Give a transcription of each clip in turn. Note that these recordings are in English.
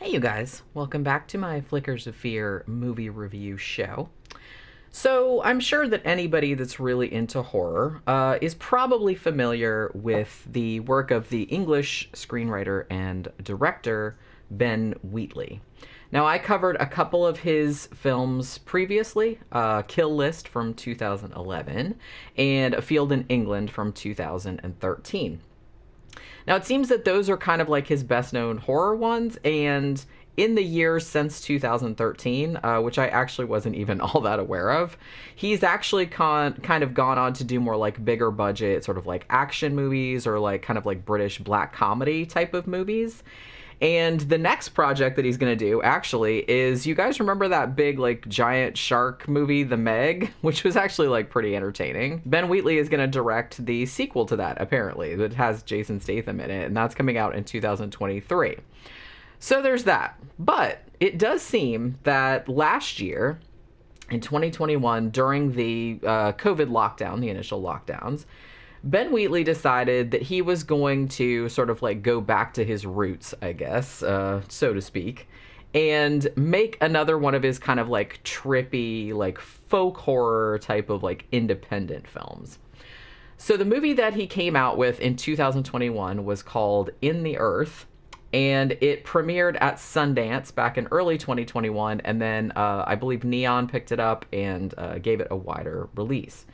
Hey you guys, welcome back to my Flickers of Fear movie review show. So, I'm sure that anybody that's really into horror is probably familiar with the work of the English screenwriter and director Ben Wheatley. Now, I covered a couple of his films previously, Kill List from 2011 and A Field in England from 2013. Now, it seems that those are kind of like his best known horror ones, and in the years since 2013, which I actually wasn't even all that aware of, he's actually kind of gone on to do more like bigger budget, sort of like action movies or like kind of like British black comedy type of movies. And the next project that he's going to do, actually, is, you guys remember that big, like, giant shark movie, The Meg? Which was actually, like, pretty entertaining. Ben Wheatley is going to direct the sequel to that, apparently. It has Jason Statham in it, and that's coming out in 2023. So there's that. But it does seem that last year, in 2021, during the COVID lockdown, the initial lockdowns, Ben Wheatley decided that he was going to sort of like go back to his roots, I guess, so to speak, and make another one of his kind of like trippy, like folk horror type of like independent films. So the movie that he came out with in 2021 was called In the Earth, and it premiered at Sundance back in early 2021, and then I believe Neon picked it up and gave it a wider release.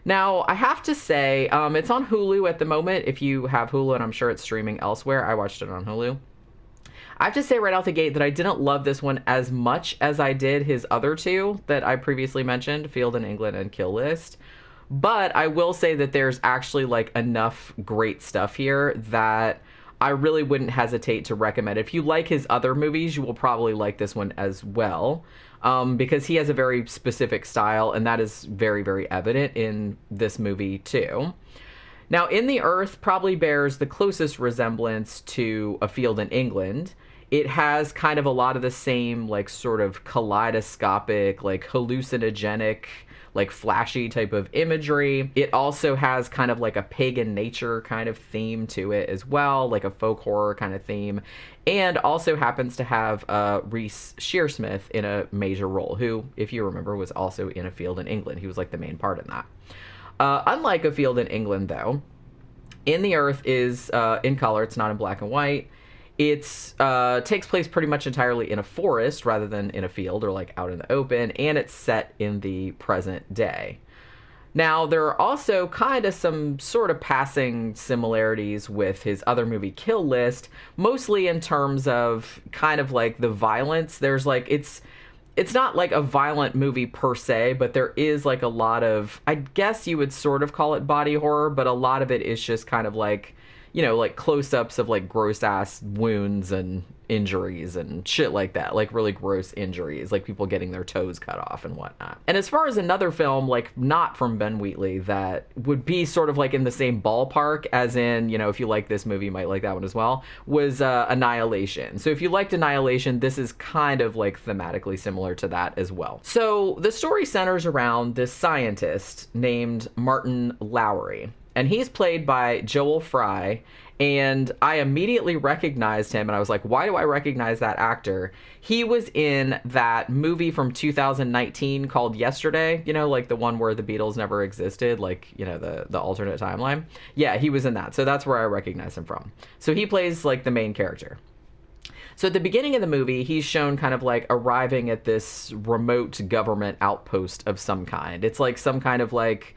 Now, I have to say, it's on Hulu at the moment. If you have Hulu, and I'm sure it's streaming elsewhere, I watched it on Hulu. I have to say right out the gate that I didn't love this one as much as I did his other two that I previously mentioned, Field in England and Kill List. But I will say that there's actually like enough great stuff here that I really wouldn't hesitate to recommend. If you like his other movies, you will probably like this one as well. Because he has a very specific style, and that is very, very evident in this movie, too. Now, In the Earth probably bears the closest resemblance to A Field in England. It has kind of a lot of the same, like, sort of kaleidoscopic, like, hallucinogenic, like, flashy type of imagery. It also has kind of like a pagan nature kind of theme to it as well, like a folk horror kind of theme, and also happens to have Reece Shearsmith in a major role, who, if you remember, was also in A Field in England. He was like the main part in that. Unlike A Field in England, though, In the Earth is in color. It's not in black and white. It takes place pretty much entirely in a forest rather than in a field or like out in the open, and it's set in the present day. Now, there are also kind of some sort of passing similarities with his other movie, Kill List, mostly in terms of kind of like the violence. There's like, it's not like a violent movie per se, but there is like a lot of, I guess you would sort of call it body horror, but a lot of it is just kind of like, you know, like close-ups of like gross ass wounds and injuries and shit like that, like really gross injuries, like people getting their toes cut off and whatnot. And as far as another film, like not from Ben Wheatley, that would be sort of like in the same ballpark, as in, you know, if you like this movie, you might like that one as well, was Annihilation. So if you liked Annihilation, this is kind of like thematically similar to that as well. So the story centers around this scientist named Martin Lowry, and he's played by Joel Fry, and I immediately recognized him, and I was like, why do I recognize that actor? He was in that movie from 2019 called Yesterday, you know, like the one where the Beatles never existed, like, you know, the alternate timeline. Yeah, he was in that, so that's where I recognize him from. So he plays, like, the main character. So at the beginning of the movie, he's shown kind of like arriving at this remote government outpost of some kind. It's like some kind of like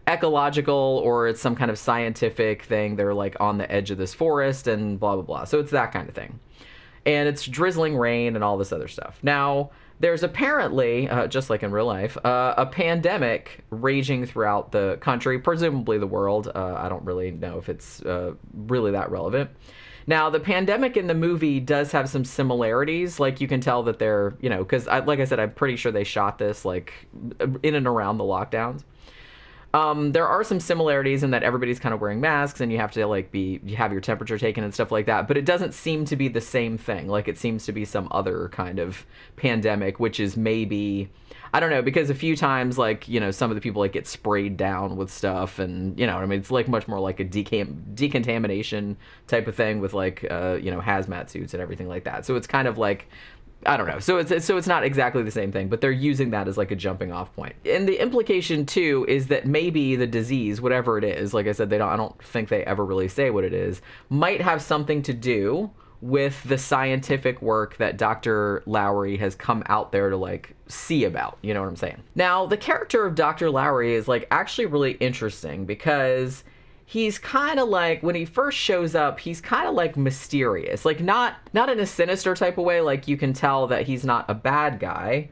ecological, or it's some kind of scientific thing. They're like on the edge of this forest and blah, blah, blah. So it's that kind of thing. And it's drizzling rain and all this other stuff. Now, there's apparently, just like in real life, a pandemic raging throughout the country, presumably the world. I don't really know if it's really that relevant. Now, the pandemic in the movie does have some similarities. Like, you can tell that they're, you know, because like I said, I'm pretty sure they shot this like in and around the lockdowns. There are some similarities in that everybody's kind of wearing masks and you have to like you have your temperature taken and stuff like that, but it doesn't seem to be the same thing. Like it seems to be some other kind of pandemic, which is maybe, I don't know, because a few times like, you know, some of the people like get sprayed down with stuff and, you know, I mean, it's like much more like a decontamination type of thing with like, you know, hazmat suits and everything like that. So it's kind of like, I don't know. So it's not exactly the same thing, but they're using that as like a jumping off point. And the implication too is that maybe the disease, whatever it is, like I said, I don't think they ever really say what it is, might have something to do with the scientific work that Dr. Lowry has come out there to like see about. You know what I'm saying? Now, the character of Dr. Lowry is like actually really interesting because he's kind of like, when he first shows up, he's kind of like mysterious, like not in a sinister type of way. Like you can tell that he's not a bad guy,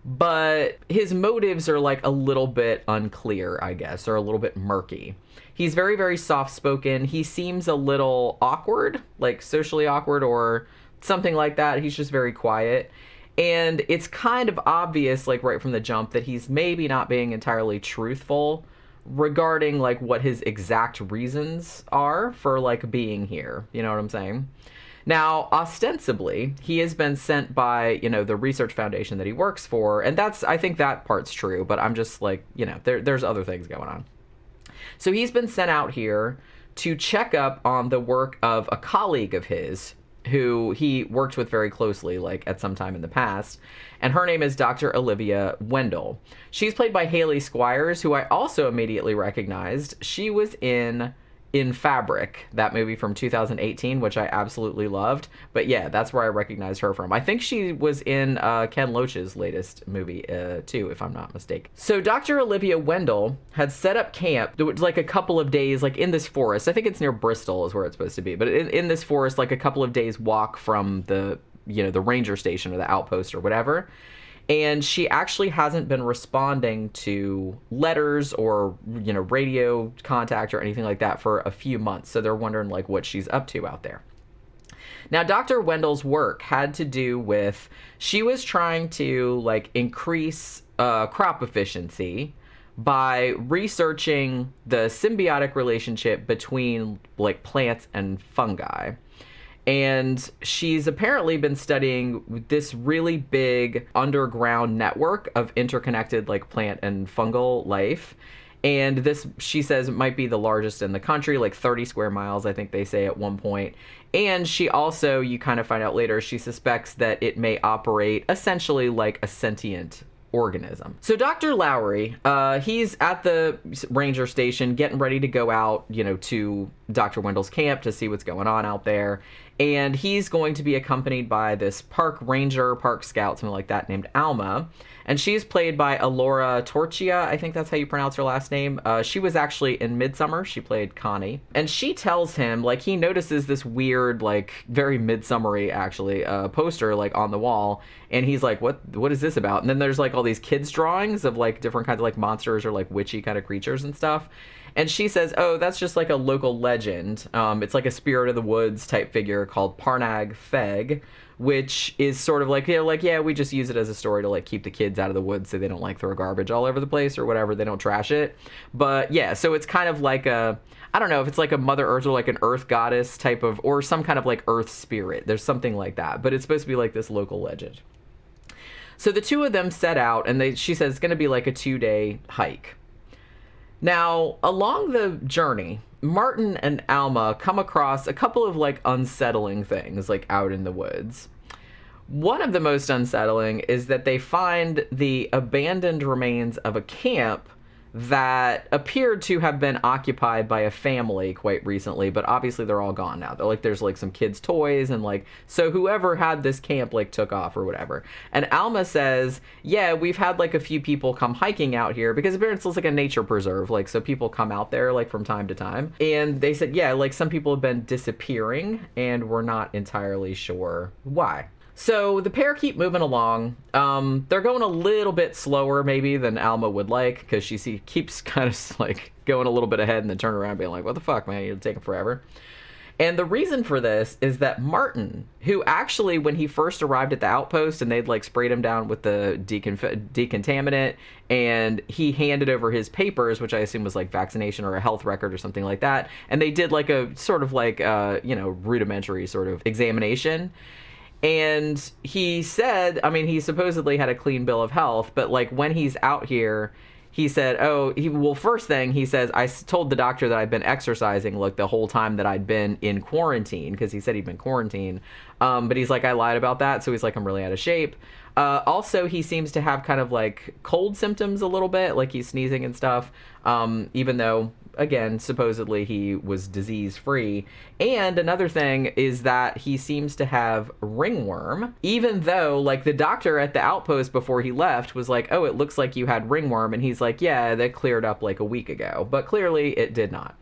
but his motives are like a little bit unclear, I guess, or a little bit murky. He's very, very soft-spoken. He seems a little awkward, like socially awkward or something like that. He's just very quiet. And it's kind of obvious, like right from the jump, that he's maybe not being entirely truthful regarding like what his exact reasons are for like being here. You know what I'm saying? Now, ostensibly, he has been sent by, you know, the research foundation that he works for, and I think that part's true, but I'm just like, you know, there's other things going on. So he's been sent out here to check up on the work of a colleague of his who he worked with very closely, like at some time in the past. And her name is Dr. Olivia Wendell. She's played by Haley Squires, who I also immediately recognized. She was in Fabric, that movie from 2018, which I absolutely loved. But yeah, that's where I recognized her from. I think she was in Ken Loach's latest movie too, if I'm not mistaken. So Dr. Olivia Wendell had set up camp like a couple of days, like in this forest. I think it's near Bristol is where it's supposed to be. But in this forest, like a couple of days walk from the, you know, the ranger station or the outpost or whatever. And she actually hasn't been responding to letters or, you know, radio contact or anything like that for a few months. So they're wondering like what she's up to out there. Now, Dr. Wendell's work had to do with, she was trying to like increase crop efficiency by researching the symbiotic relationship between like plants and fungi. And she's apparently been studying this really big underground network of interconnected like plant and fungal life. And this, she says, might be the largest in the country, like 30 square miles, I think they say at one point. And she also, you kind of find out later, she suspects that it may operate essentially like a sentient organism. So Dr. Lowry, he's at the ranger station getting ready to go out, you know, to Dr. Wendell's camp to see what's going on out there. And he's going to be accompanied by this park ranger, park scout, something like that, named Alma. And she's played by Alora Torchia. I think that's how you pronounce her last name. She was actually in Midsummer. She played Connie. And she tells him, like, he notices this weird, like, very Midsummery, actually, poster, like, on the wall. And he's like, what is this about? And then there's, like, all these kids' drawings of, like, different kinds of, like, monsters or, like, witchy kind of creatures and stuff. And she says, oh, that's just like a local legend. It's like a spirit of the woods type figure called Parnag Feg, which is sort of like, you know, like, yeah, we just use it as a story to like keep the kids out of the woods so they don't like throw garbage all over the place or whatever. They don't trash it. But yeah, so it's kind of like I don't know if it's like a Mother Earth or like an earth goddess type of, or some kind of like earth spirit. There's something like that. But it's supposed to be like this local legend. So the two of them set out and she says it's going to be like a 2-day hike. Now, along the journey, Martin and Alma come across a couple of, like, unsettling things, like, out in the woods. One of the most unsettling is that they find the abandoned remains of a camp that appeared to have been occupied by a family quite recently, but obviously they're all gone now. They're like, there's like some kids' toys and like, so whoever had this camp like took off or whatever. And Alma says, yeah, we've had like a few people come hiking out here because apparently it's like a nature preserve. Like, so people come out there like from time to time. And they said, yeah, like some people have been disappearing and we're not entirely sure why. So the pair keep moving along. They're going a little bit slower maybe than Alma would like because keeps kind of like going a little bit ahead and then turn around being like, what the fuck, man, you're taking forever. And the reason for this is that Martin, who actually, when he first arrived at the outpost and they'd like sprayed him down with the decontaminant, and he handed over his papers, which I assume was like vaccination or a health record or something like that, and they did like a sort of like, rudimentary sort of examination. And he said, I mean, he supposedly had a clean bill of health, but like when he's out here, he said, first thing he says, I told the doctor that I'd been exercising like the whole time that I'd been in quarantine, because he said he'd been quarantined. But he's like, I lied about that. So he's like, I'm really out of shape. Also, he seems to have kind of like cold symptoms a little bit, like he's sneezing and stuff, even though, again, supposedly he was disease free. And another thing is that he seems to have ringworm, even though like the doctor at the outpost before he left was like, oh, it looks like you had ringworm. And he's like, yeah, that cleared up like a week ago, but clearly it did not.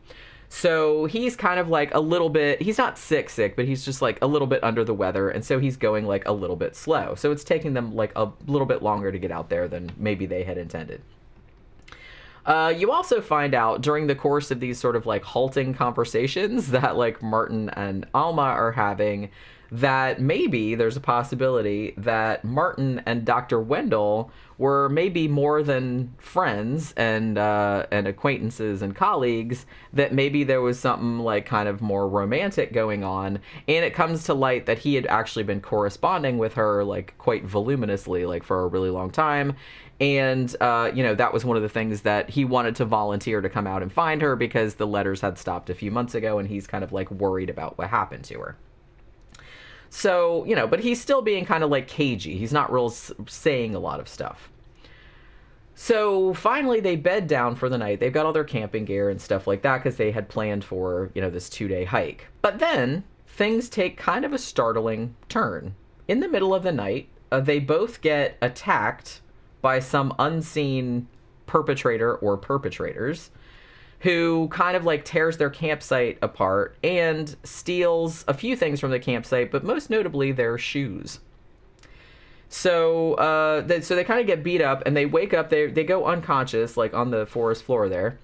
So he's kind of like a little bit, he's not sick, but he's just like a little bit under the weather. And so he's going like a little bit slow. So it's taking them like a little bit longer to get out there than maybe they had intended. You also find out during the course of these sort of like halting conversations that like Martin and Alma are having that maybe there's a possibility that Martin and Dr. Wendell were maybe more than friends and acquaintances and colleagues, that maybe there was something like kind of more romantic going on. And it comes to light that he had actually been corresponding with her like quite voluminously, like for a really long time. And, that was one of the things that he wanted to volunteer to come out and find her because the letters had stopped a few months ago and he's kind of like worried about what happened to her. So, but he's still being kind of like cagey. He's not real saying a lot of stuff. So finally they bed down for the night. They've got all their camping gear and stuff like that because they had planned for, this 2-day hike. But then things take kind of a startling turn. In the middle of the night, they both get attacked by some unseen perpetrator or perpetrators who kind of like tears their campsite apart and steals a few things from the campsite, but most notably their shoes. So they kind of get beat up and they wake up, they go unconscious like on the forest floor there.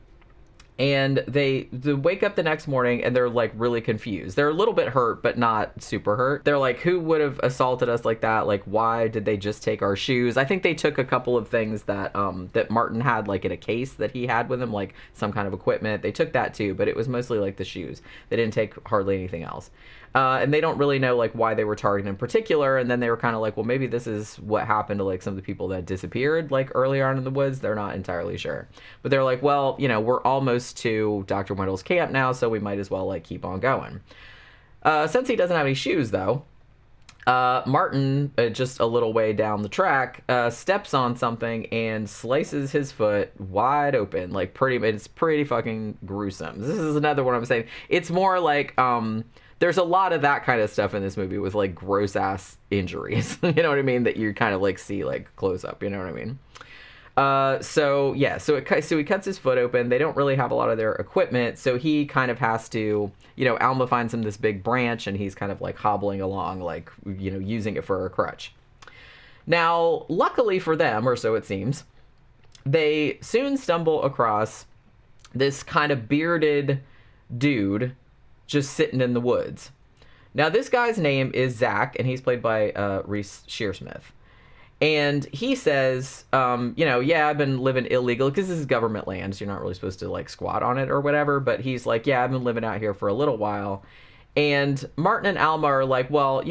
And they wake up the next morning and they're like really confused. They're a little bit hurt, but not super hurt. They're like, who would have assaulted us like that? Like, why did they just take our shoes? I think they took a couple of things that that Martin had like in a case that he had with him, like some kind of equipment. They took that too, but it was mostly like the shoes. They didn't take hardly anything else. And they don't really know like why they were targeted in particular. And then they were kind of like, well, maybe this is what happened to like some of the people that disappeared like earlier on in the woods. They're not entirely sure, but they're like, well, we're almost to Dr. Wendell's camp now, so we might as well like keep on going. Since he doesn't have any shoes though, Martin, just a little way down the track, steps on something and slices his foot wide open. Like it's pretty fucking gruesome. This is another one I'm saying. It's more like, there's a lot of that kind of stuff in this movie with like gross ass injuries, you know what I mean? That you kind of like see like close up, you know what I mean? So he cuts his foot open. They don't really have a lot of their equipment. So he kind of has to, Alma finds him this big branch and he's kind of like hobbling along, like, using it for a crutch. Now, luckily for them, or so it seems, they soon stumble across this kind of bearded dude just sitting in the woods. Now, this guy's name is Zach, and he's played by Reese Shearsmith. And he says, I've been living illegal, because this is government land, so you're not really supposed to, like, squat on it or whatever. But he's like, yeah, I've been living out here for a little while. And Martin and Alma are like, well,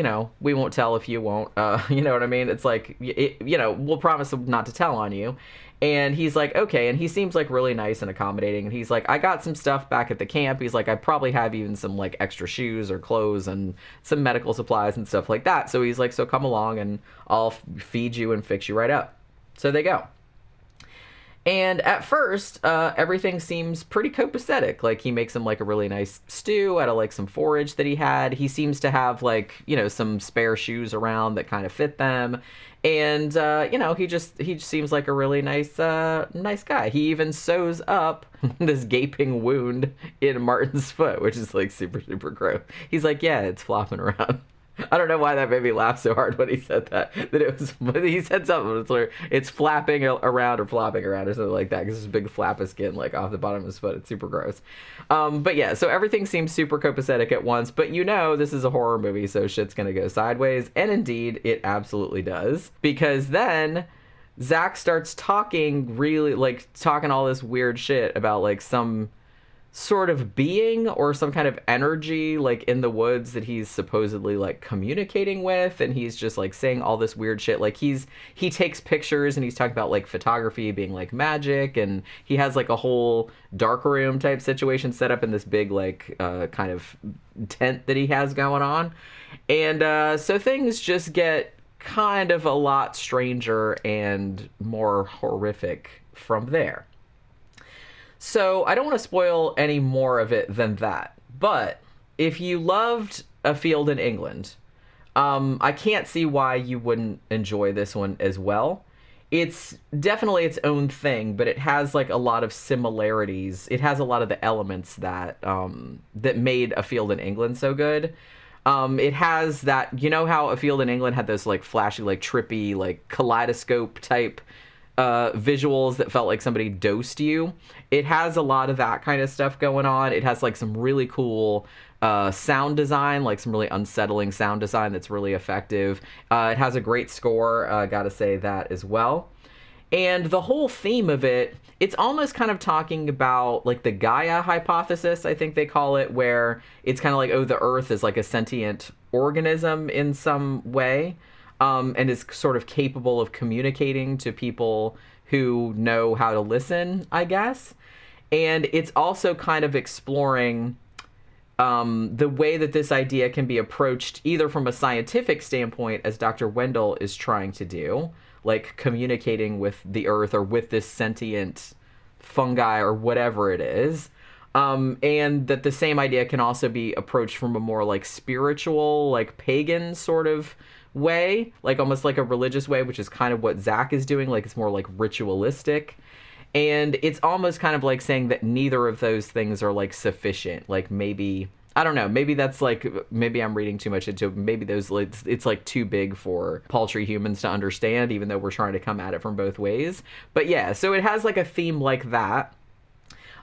we won't tell if you won't. You know what I mean? It's like, we'll promise not to tell on you. And he's like, okay. And he seems like really nice and accommodating. And he's like, I got some stuff back at the camp. He's like, I probably have even some like extra shoes or clothes and some medical supplies and stuff like that. So he's like, so come along and I'll feed you and fix you right up. So they go. And at first, everything seems pretty copacetic. Like, he makes him, like, a really nice stew out of, like, some forage that he had. He seems to have, like, some spare shoes around that kind of fit them. And, he just seems like a really nice guy. He even sews up this gaping wound in Martin's foot, which is, like, super, super gross. He's like, yeah, it's flopping around. I don't know why that made me laugh so hard when he said that. That it was, he said something. It's flapping around or flopping around or something like that. Because there's a big flap of skin like off the bottom of his foot. It's super gross. But yeah, so everything seems super copacetic at once. But you know, this is a horror movie, so shit's gonna go sideways. And indeed, it absolutely does. Because then Zach starts talking talking all this weird shit about like some sort of being or some kind of energy like in the woods that he's supposedly like communicating with, and he's just like saying all this weird shit. Like he takes pictures and he's talking about like photography being like magic, and he has like a whole dark room type situation set up in this big like kind of tent that he has going on. And so things just get kind of a lot stranger and more horrific from there. So I don't want to spoil any more of it than that. But if you loved A Field in England, I can't see why you wouldn't enjoy this one as well. It's definitely its own thing, but it has like a lot of similarities. It has a lot of the elements that that made A Field in England so good. It has that, you know how A Field in England had those like flashy, like trippy, like kaleidoscope type visuals that felt like somebody dosed you. It has a lot of that kind of stuff going on. It has like some really cool sound design, like some really unsettling sound design that's really effective. It has a great score, gotta say that as well. And the whole theme of it, it's almost kind of talking about like the Gaia hypothesis, I think they call it, where it's kind of like, oh, the Earth is like a sentient organism in some way. And is sort of capable of communicating to people who know how to listen, I guess. And it's also kind of exploring the way that this idea can be approached either from a scientific standpoint, as Dr. Wendell is trying to do, like communicating with the Earth or with this sentient fungi or whatever it is. And that the same idea can also be approached from a more like spiritual, like pagan sort of way, like almost like a religious way, which is kind of what Zach is doing. Like it's more like ritualistic, and it's almost kind of like saying that neither of those things are like sufficient. Like maybe, I don't know, maybe that's like, maybe I'm reading too much into it. Maybe those, it's like too big for paltry humans to understand, even though we're trying to come at it from both ways. But yeah, so it has like a theme like that.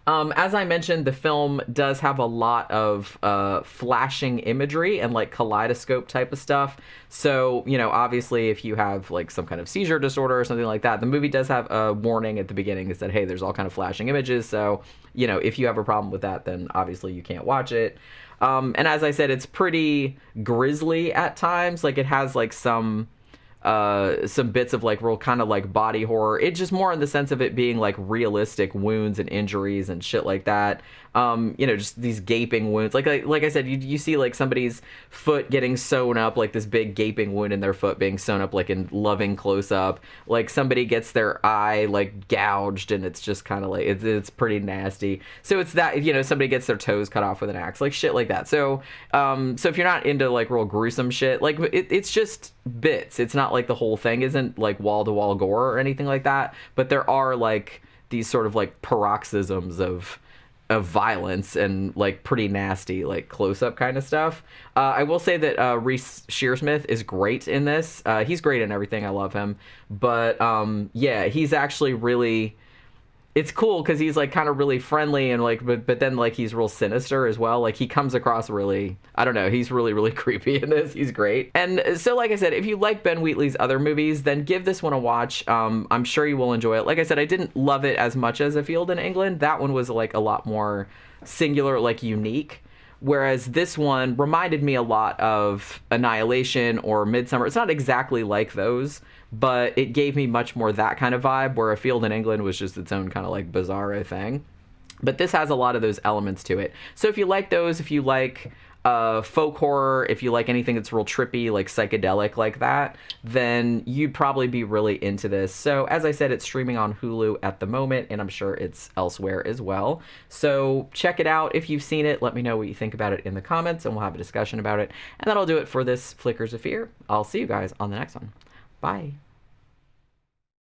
As I mentioned, the film does have a lot of flashing imagery and like kaleidoscope type of stuff. So, you know, obviously if you have like some kind of seizure disorder or something like that, the movie does have a warning at the beginning that said, hey, there's all kind of flashing images. So, you know, if you have a problem with that, then obviously you can't watch it. And as I said, it's pretty grisly at times. Like it has like some bits of like real kind of like body horror. It's just more in the sense of it being like realistic wounds and injuries and shit like that. You know, just these gaping wounds. Like I said, you see like somebody's foot getting sewn up, like this big gaping wound in their foot being sewn up like in loving close up. Like somebody gets their eye like gouged, and it's just kind of like it's pretty nasty. So it's that, you know, somebody gets their toes cut off with an axe, like shit like that. So so if you're not into like real gruesome shit, like it's just bits. It's not like the whole thing isn't like wall-to-wall gore or anything like that, but there are like these sort of like paroxysms of violence and like pretty nasty like close-up kind of stuff. I will say that Reece Shearsmith is great in this. He's great in everything. I love him. But yeah, he's actually really, it's cool because he's like kind of really friendly and like, but then like he's real sinister as well. Like he comes across really, I don't know, he's really, really creepy in this. He's great. And so like I said, if you like Ben Wheatley's other movies, then give this one a watch. I'm sure you will enjoy it. Like I said, I didn't love it as much as A Field in England. That one was like a lot more singular, like unique. Whereas this one reminded me a lot of Annihilation or Midsummer. It's not exactly like those, but it gave me much more that kind of vibe, where A Field in England was just its own kind of like bizarro thing. But this has a lot of those elements to it. So if you like those, if you like folk horror, if you like anything that's real trippy, like psychedelic like that, then you'd probably be really into this. So as I said, it's streaming on Hulu at the moment, and I'm sure it's elsewhere as well. So check it out. If you've seen it, let me know what you think about it in the comments, and we'll have a discussion about it. And that'll do it for this Flickers of Fear. I'll see you guys on the next one. Bye.